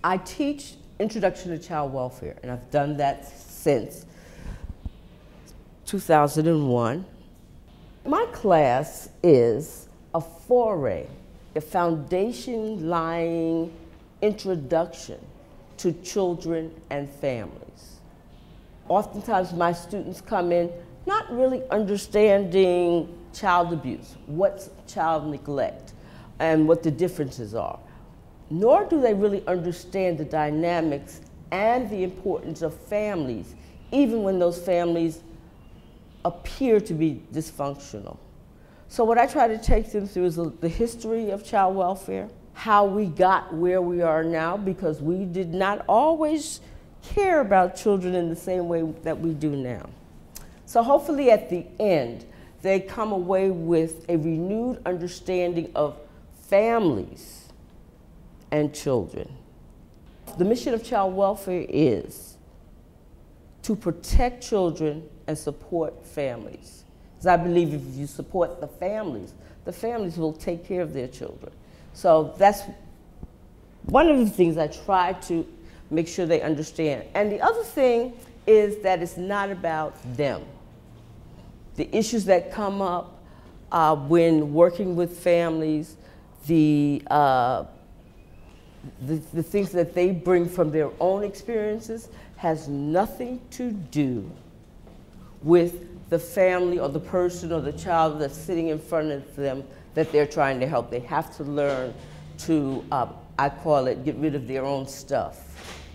I teach Introduction to Child Welfare, and I've done that since 2001. My class is a foray, a foundation-laying introduction to children and families. Oftentimes my students come in not really understanding child abuse, what's child neglect, and what the differences are. Nor do they really understand the dynamics and the importance of families, even when those families appear to be dysfunctional. So what I try to take them through is the history of child welfare, how we got where we are now, because we did not always care about children in the same way that we do now. So hopefully at the end, they come away with a renewed understanding of families and children. The mission of child welfare is to protect children and support families. Because I believe if you support the families will take care of their children. So that's one of the things I try to make sure they understand. And the other thing is that it's not about them. The issues that come up when working with families, the things that they bring from their own experiences has nothing to do with the family or the person or the child that's sitting in front of them that they're trying to help. They have to learn to, I call it, get rid of their own stuff.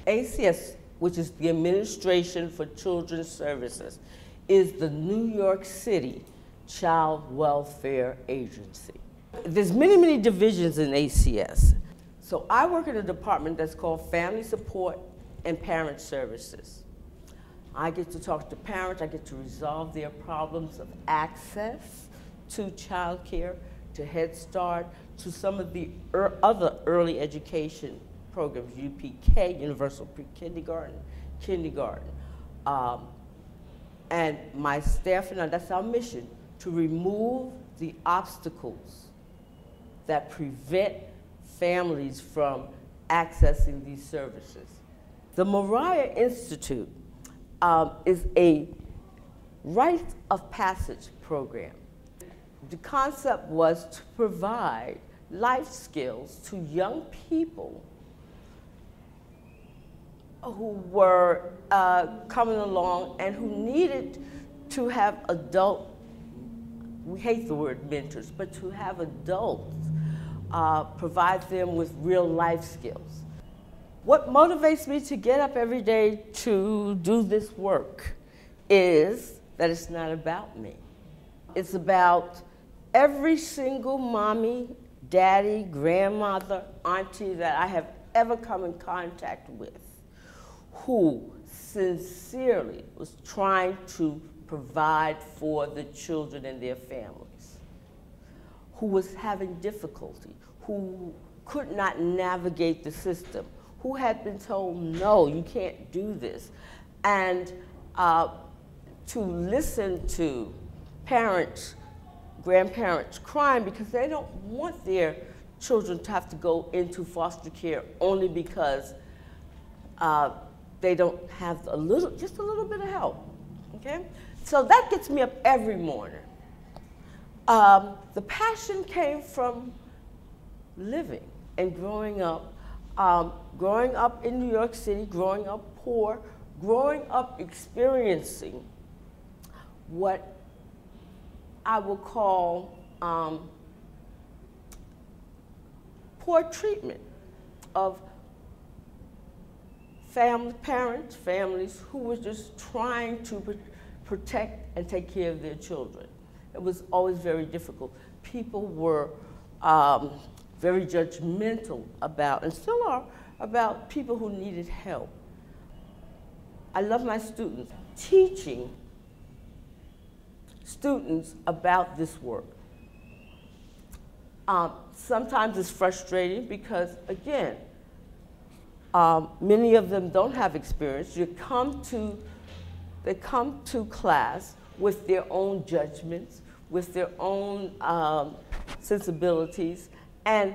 ACS, which is the Administration for Children's Services, is the New York City Child Welfare Agency. There's many, many divisions in ACS. So I work in a department that's called Family Support and Parent Services. I get to talk to parents, I get to resolve their problems of access to child care, to Head Start, to some of the other early education programs, UPK, Universal Pre-Kindergarten, kindergarten. And my staff and I, that's our mission, to remove the obstacles that prevent families from accessing these services. The Mariah Institute is a rite of passage program. The concept was to provide life skills to young people who were coming along and who needed to have adult, we hate the word mentors, but to have adults provide them with real life skills. What motivates me to get up every day to do this work is that it's not about me. It's about every single mommy, daddy, grandmother, auntie that I have ever come in contact with who sincerely was trying to provide for the children and their families, who was having difficulty, who could not navigate the system, who had been told, no, you can't do this. And to listen to parents, grandparents crying because they don't want their children to have to go into foster care only because they don't have just a little bit of help, okay? So that gets me up every morning. The passion came from living and growing up in New York City, growing up poor, growing up experiencing what I will call poor treatment of families who were just trying to protect and take care of their children. It was always very difficult. People were very judgmental about, and still are, about people who needed help. I love my students. Teaching students about this work. Sometimes it's frustrating because, again, many of them don't have experience. They come to class with their own judgments, with their own sensibilities, and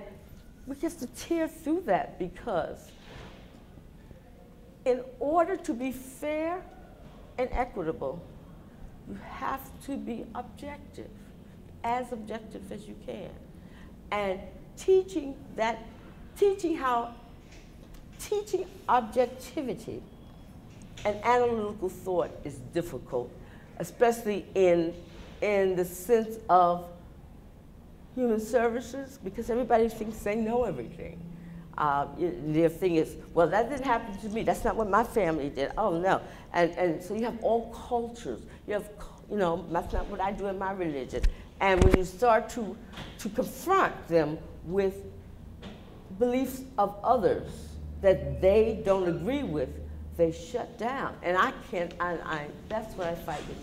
we get to tear through that because in order to be fair and equitable, you have to be objective, as objective as you can. And teaching objectivity and analytical thought is difficult, especially in the sense of human services, because everybody thinks they know everything. Their thing is, well, that didn't happen to me. That's not what my family did. Oh, no. And so you have all cultures. You have, that's not what I do in my religion. And when you start to confront them with beliefs of others that they don't agree with, they shut down. And that's what I fight with.